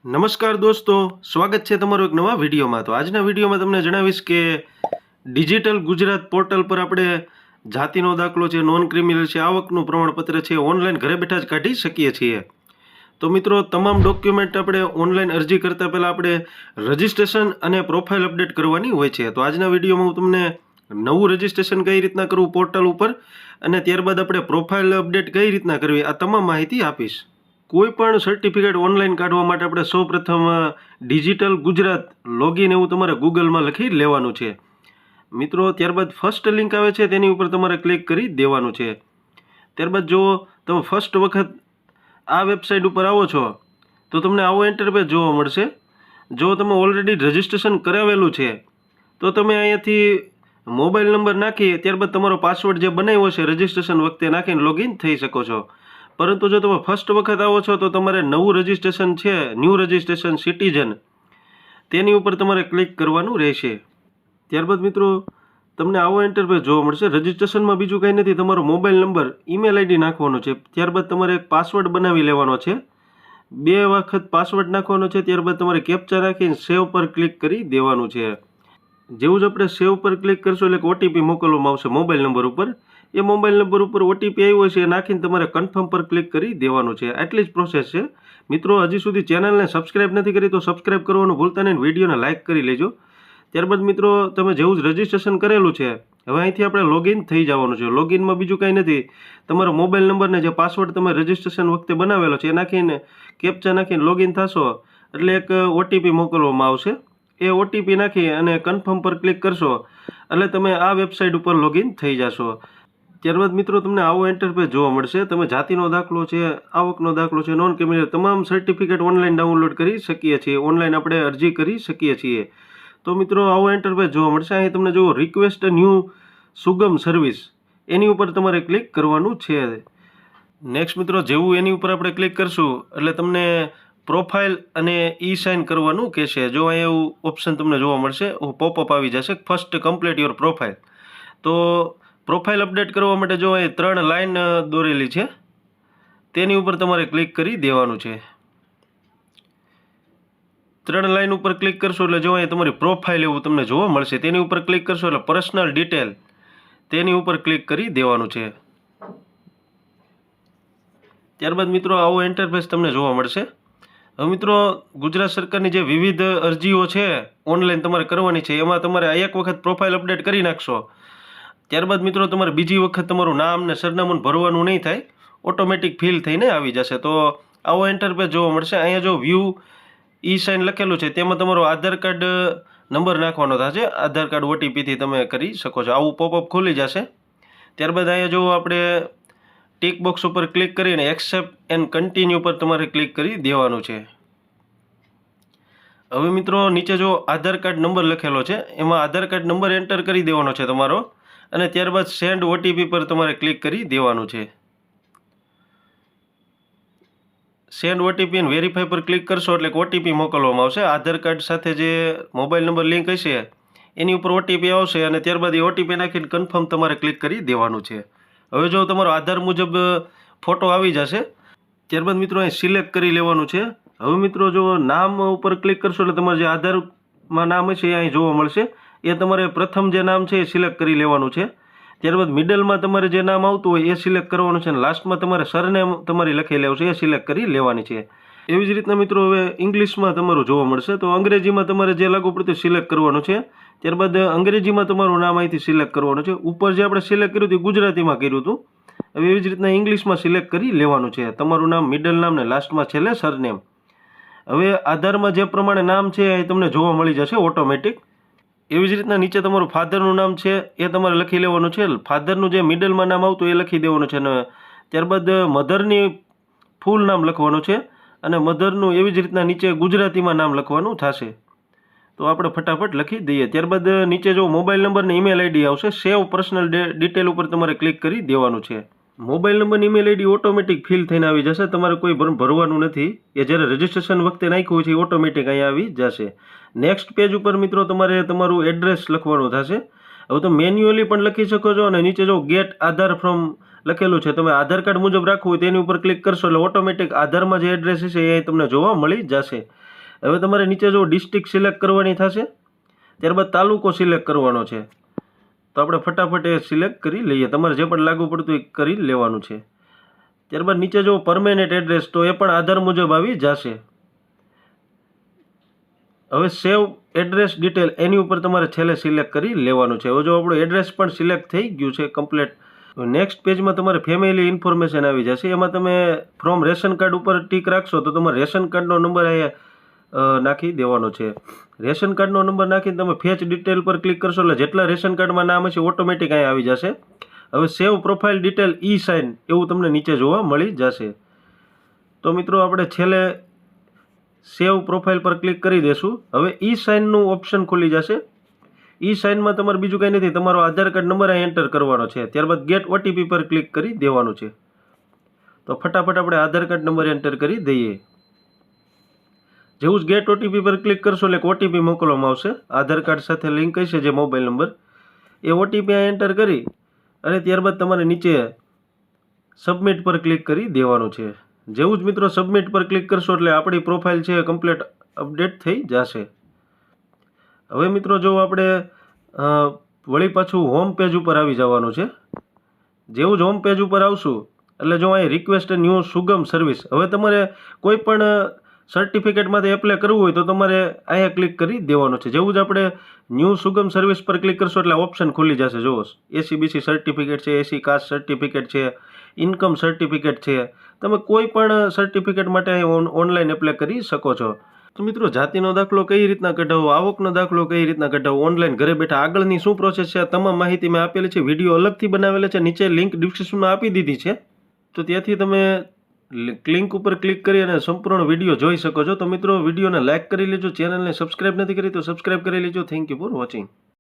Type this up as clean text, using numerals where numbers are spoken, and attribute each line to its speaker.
Speaker 1: નમસ્કાર દોસ્તો, સ્વાગત છે તમારું એક નવા વિડીયોમાં. તો આજના વિડીયોમાં તમને જણાવીશ કે ડિજિટલ ગુજરાત પોર્ટલ પર આપણે જાતિનો દાખલો છે, નોન ક્રિમિનલ છે, આવકનું પ્રમાણપત્ર છે, ઓનલાઈન ઘરે બેઠા જ કાઢી શકીએ છીએ. તો મિત્રો, તમામ ડોક્યુમેન્ટ આપણે ઓનલાઈન અરજી કરતાં પહેલાં આપણે રજિસ્ટ્રેશન અને પ્રોફાઇલ અપડેટ કરવાની હોય છે. તો આજના વિડીયોમાં હું તમને નવું રજિસ્ટ્રેશન કઈ રીતના કરવું પોર્ટલ ઉપર અને ત્યારબાદ આપણે પ્રોફાઇલ અપડેટ કઈ રીતના કરવી આ તમામ માહિતી આપીશ. કોઈ પણ સર્ટિફિકેટ ઓનલાઈન કાઢવા માટે આપણે સૌપ્રથમ ડિજિટલ ગુજરાત લોગિન એવું તમારે ગૂગલમાં લખી લેવાનું છે મિત્રો. ત્યારબાદ ફર્સ્ટ લિંક આવે છે તેની ઉપર તમારે ક્લિક કરી દેવાનું છે. ત્યારબાદ જો તમે ફર્સ્ટ વખત આ વેબસાઇટ ઉપર આવો છો તો તમને આવો ઇન્ટરફેસ જોવા મળશે. જો તમે ઓલરેડી રજિસ્ટ્રેશન કરાવેલું છે તો તમે અહીંયાથી મોબાઈલ નંબર નાખી ત્યારબાદ તમારો પાસવર્ડ જે બનાવ્યો છે રજિસ્ટ્રેશન વખતે નાખીને લોગિન થઈ શકો છો. પરંતુ જો તમે ફર્સ્ટ વખત આવો છો તો તમારે નવું રજિસ્ટ્રેશન છે, ન્યૂ રજિસ્ટ્રેશન સિટીઝન, તેની ઉપર તમારે ક્લિક કરવાનું રહેશે. ત્યારબાદ મિત્રો તમને આવો ઇન્ટરફેસ જોવા મળશે. રજિસ્ટ્રેશનમાં બીજું કંઈ નથી, તમારો મોબાઈલ નંબર, ઈમેલ આઈડી નાખવાનો છે. ત્યારબાદ તમારે એક પાસવર્ડ બનાવી લેવાનો છે, 2 વખત પાસવર્ડ નાખવાનો છે. ત્યારબાદ તમારે કેપ્ચા નાખીને સેવ પર ક્લિક કરી દેવાનું છે. જેવું જ આપણે સેવ પર ક્લિક કરશો એટલે ઓટીપી મોકલવામાં આવશે મોબાઈલ નંબર ઉપર. એ મોબાઈલ નંબર ઉપર ઓટીપી આવ્યો છે એ નાખીને તમારે કન્ફર્મ પર ક્લિક કરી દેવાનું છે. આટલી જ પ્રોસેસ છે મિત્રો. હજી સુધી ચેનલને સબસ્ક્રાઈબ નથી કરી તો સબસ્ક્રાઈબ કરવાનું ભૂલતા નહીં, વિડીયોને લાઇક કરી લેજો. ત્યારબાદ મિત્રો તમે જેવું જ રજિસ્ટ્રેશન કરેલું છે હવે અહીંથી આપણે લોગિન થઈ જવાનું છે. લોગિનમાં બીજું કંઈ નથી, તમારો મોબાઈલ નંબરને જે પાસવર્ડ તમે રજિસ્ટ્રેશન વખતે બનાવેલો છે એ નાખીને કેપ્ચા નાખીને લોગિન થશો એટલે એક ઓટીપી મોકલવામાં આવશે. એ ઓટીપી નાખી અને કન્ફર્મ પર ક્લિક કરશો એટલે તમે આ વેબસાઇટ ઉપર લોગિન થઈ જશો. ત્યારબાદ મિત્રો તમને આવો ઇન્ટરફેસ જોવા મળશે. તમે જાતિનો દાખલો છે, આવકનો દાખલો છે, નોન ક્રિમિનલ તમામ સર્ટિફિકેટ ઓનલાઈન ડાઉનલોડ કરી શકીએ છીએ, ઓનલાઈન આપણે અરજી કરી શકીએ છીએ. તો મિત્રો આવો ઇન્ટરફેસ જોવા મળશે. અહીં તમને જુઓ રિક્વેસ્ટ ન્યૂ સુગમ સર્વિસ, એની ઉપર તમારે ક્લિક કરવાનું છે. નેક્સ્ટ મિત્રો જેવું એની ઉપર આપણે ક્લિક કરશું એટલે તમને પ્રોફાઇલ અને ઈ સાઇન કરવાનું કહેશે. જો અહીં એવું ઓપ્શન તમને જોવા મળશે, પોપઅપ આવી જશે, ફર્સ્ટ કમ્પ્લીટ યોર પ્રોફાઇલ. તો પ્રોફાઇલ અપડેટ કરવા માટે જો અહીં 3 લાઇન દોરેલી છે તેની ઉપર તમારે ક્લિક કરી દેવાનું છે. 3 લાઇન ઉપર ક્લિક કરશો એટલે જો અહીં તમારી પ્રોફાઇલ એવું તમને જોવા મળશે. તેની ઉપર ક્લિક કરશો એટલે પર્સનલ ડિટેલ તેની ઉપર ક્લિક કરી દેવાનું છે. ત્યારબાદ મિત્રો આવો ઇન્ટરફેસ તમને જોવા મળશે. હવે મિત્રો ગુજરાત સરકારની જે વિવિધ અરજીઓ છે ઓનલાઈન તમારે કરવાની છે એમાં તમારે એક વખત પ્રોફાઇલ અપડેટ કરી નાખશો. ત્યારબાદ મિત્રો તમારે બીજી વખત તમારું નામ ને સરનામું ભરવાનું નહીં થાય, ઓટોમેટિક ફિલ થઈને આવી જશે. તો આવો ઇન્ટરફેસ જોવા મળશે. અહીંયા જો વ્યૂ ઈ સાઇન લખેલું છે તેમાં તમારો આધાર કાર્ડ નંબર નાખવાનો થશે. આધાર કાર્ડ ઓટીપીથી તમે કરી શકો છો. આવું પોપઅપ ખુલી જશે. ત્યારબાદ અહીંયા જો આપણે ટિક બોક્સ ઉપર ક્લિક કરીને એક્સેપ્ટ એન્ડ કન્ટિન્યુ પર તમારે ક્લિક કરી દેવાનું છે. હવે મિત્રો નીચે જો આધાર કાર્ડ નંબર લખેલો છે એમાં આધાર કાર્ડ નંબર એન્ટર કરી દેવાનો છે તમારો અને ત્યારબાદ સેન્ડ ઓટીપી પર તમારે ક્લિક કરી દેવાનું છે. સેન્ડ ઓટીપી અને વેરીફાઈ પર ક્લિક કરશો એટલે ઓટીપી મોકલવામાં આવશે. આધાર કાર્ડ સાથે જે મોબાઈલ નંબર લિંક હશે એની ઉપર ઓટીપી આવશે અને ત્યારબાદ એ ઓટીપી નાખીને કન્ફર્મ તમારે ક્લિક કરી દેવાનું છે. હવે જો તમારો આધાર મુજબ ફોટો આવી જશે ત્યારબાદ મિત્રો અહીં સિલેક્ટ કરી લેવાનું છે. હવે મિત્રો જો નામ ઉપર ક્લિક કરશો એટલે તમારે જે આધારમાં નામ હશે એ અહીં જોવા મળશે. એ તમારે પ્રથમ જે નામ છે એ સિલેક્ટ કરી લેવાનું છે. ત્યારબાદ મિડલમાં તમારે જે નામ આવતું હોય એ સિલેક્ટ કરવાનું છે અને લાસ્ટમાં તમારે સરનેમ તમારી લખી લેવું છે એ સિલેક્ટ કરી લેવાની છે. એવી જ રીતના મિત્રો હવે ઇંગ્લિશમાં તમારું જોવા મળશે. તો અંગ્રેજીમાં તમારે જે લાગુ પડતું સિલેક્ટ કરવાનું છે. ત્યારબાદ અંગ્રેજીમાં તમારું નામ અહીંથી સિલેક્ટ કરવાનું છે. ઉપર જે આપણે સિલેક્ટ કર્યું હતું ગુજરાતીમાં કર્યું હતું. હવે એવી જ રીતના ઇંગ્લિશમાં સિલેક્ટ કરી લેવાનું છે. તમારું નામ, મિડલ નામ ને લાસ્ટમાં છેલ્લે સરનેમ. હવે આધારમાં જે પ્રમાણે નામ છે એ તમને જોવા મળી જશે ઓટોમેટિક. એવી જ રીતના નીચે તમારું ફાધરનું નામ છે એ તમારે લખી લેવાનું છે. ફાધરનું જે મિડલમાં નામ આવતું એ લખી દેવાનું છે અને ત્યારબાદ મધરની ફૂલ નામ લખવાનું છે અને મધરનું એવી જ રીતના નીચે ગુજરાતીમાં નામ લખવાનું થશે. તો આપણે ફટાફટ લખી દઈએ. ત્યારબાદ નીચે જો મોબાઈલ નંબર ને ઈમેલ આઈડી આવશે, સેવ પર્સનલ ડિટેલ ઉપર તમારે ક્લિક કરી દેવાનું છે. Mobile number email ID automatic fill થઈને આવી જશે. તમારે કોઈ ભરવાનું નથી. એ જ્યારે રજિસ્ટ્રેશન વખતે નાખ્યું છે એ ઓટોમેટિક અહીંયા આવી જશે. નેક્સ્ટ પેજ ઉપર મિત્રો તમારે તમારું એડ્રેસ લખવાનું થશે. હવે તો મેન્યુઅલી પણ લખી શકો છો અને નીચે જો ગેટ આધાર ફ્રોમ લખેલું છે, તમે આધાર કાર્ડ મુજબ રાખવું હોય તેની ઉપર ક્લિક કરશો એટલે ઓટોમેટિક આધારમાં જે એડ્રેસ છે એ તમને જોવા મળી જશે. હવે તમારે નીચે જો ડિસ્ટ્રિક્ટ સિલેક્ટ કરવાની થશે, ત્યારબાદ તાલુકો સિલેક્ટ કરવાનો છે. તો આપણે ફટાફટ એ સિલેક્ટ કરી લઈએ. તમારે જે પણ લાગુ પડતું એ કરી લેવાનું છે. ત્યારબાદ નીચે જો પરમેનન્ટ એડ્રેસ, તો એ પણ આધાર મુજબ આવી જશે. હવે સેવ એડ્રેસ ડિટેલ એની ઉપર તમારે છેલ્લે સિલેક્ટ કરી લેવાનું છે. હવે જો આપણું એડ્રેસ પણ સિલેક્ટ થઈ ગયું છે કમ્પ્લીટ. નેક્સ્ટ પેજમાં તમારે ફેમિલી ઇન્ફોર્મેશન આવી જશે. એમાં તમે ફ્રોમ રેશન કાર્ડ ઉપર ટીક રાખશો તો તમારે રેશન કાર્ડનો નંબર અહીંયા નાખી દેવાનો છે. રેશન કાર્ડનો નંબર નાખીને તમે ફેચ ડિટેલ પર ક્લિક કરશો એટલે જેટલા રેશન કાર્ડમાં નામ હશે ઓટોમેટિક અહીંયા આવી જશે. હવે સેવ પ્રોફાઇલ ડિટેલ ઈ સાઇન એવું તમને નીચે જોવા મળી જશે. તો મિત્રો આપણે છેલ્લે સેવ પ્રોફાઇલ પર ક્લિક કરી દેશું. હવે ઈ સાઇનનું ઓપ્શન ખુલી જશે. ઈ સાઇનમાં તમારે બીજું કંઈ નથી, તમારો આધાર કાર્ડ નંબર અહીં એન્ટર કરવાનો છે. ત્યારબાદ ગેટ ઓટીપી પર ક્લિક કરી દેવાનું છે. તો ફટાફટ આપણે આધાર કાર્ડ નંબર એન્ટર કરી દઈએ. જેવું જ ગેટ ઓટીપી પર ક્લિક કરશો એટલે ઓટીપી મોકલવામાં આવશે. આધાર કાર્ડ સાથે લિંક હશે જે મોબાઈલ નંબર, એ ઓટીપી અહીં એન્ટર કરી અને ત્યારબાદ તમારે નીચે સબમિટ પર ક્લિક કરી દેવાનું છે. જેવું જ મિત્રો સબમિટ પર ક્લિક કરશો એટલે આપણી પ્રોફાઇલ છે કમ્પ્લીટ અપડેટ થઈ જશે. હવે મિત્રો જો આપણે વળી પાછું હોમ પેજ ઉપર આવી જવાનું છે. જેવું જ હોમ પેજ ઉપર આવશું એટલે જો અહીં રિક્વેસ્ટ ન્યૂ સુગમ સર્વિસ, હવે તમારે કોઈ પણ સર્ટિફિકેટમાંથી એપ્લાય કરવું હોય તો તમારે અહીંયા ક્લિક કરી દેવાનું છે. જેવું જ આપણે ન્યૂ સુગમ સર્વિસ પર ક્લિક કરશો એટલે ઓપ્શન ખુલી જશે. જુઓ એસીબીસી સર્ટિફિકેટ છે, એસી કાસ્ટ સર્ટિફિકેટ છે, ઇન્કમ સર્ટિફિકેટ છે. તમે કોઈ પણ સર્ટિફિકેટ માટે અહીં ઓનલાઈન એપ્લાય કરી શકો છો. તો મિત્રો જાતિનો દાખલો કઈ રીતના કઢાવવો, આવકનો દાખલો કઈ રીતના કઢાવવો ઓનલાઈન ઘરે બેઠા આગળની શું પ્રોસેસ છે, આ તમામ માહિતી મેં આપેલી છે. વિડીયો અલગથી બનાવેલા છે, નીચે લિંક ડિસ્ક્રિપ્શનમાં આપી દીધી છે. તો ત્યાંથી તમે લિંક ઉપર ક્લિક કરી અને સંપૂર્ણ વિડીયો જોઈ શકો છો. તો મિત્રો વિડીયોને લાઇક કરી લેજો, ચેનલને સબસ્ક્રાઇબ નથી કરી તો સબસ્ક્રાઇબ કરી લેજો. Thank you for watching.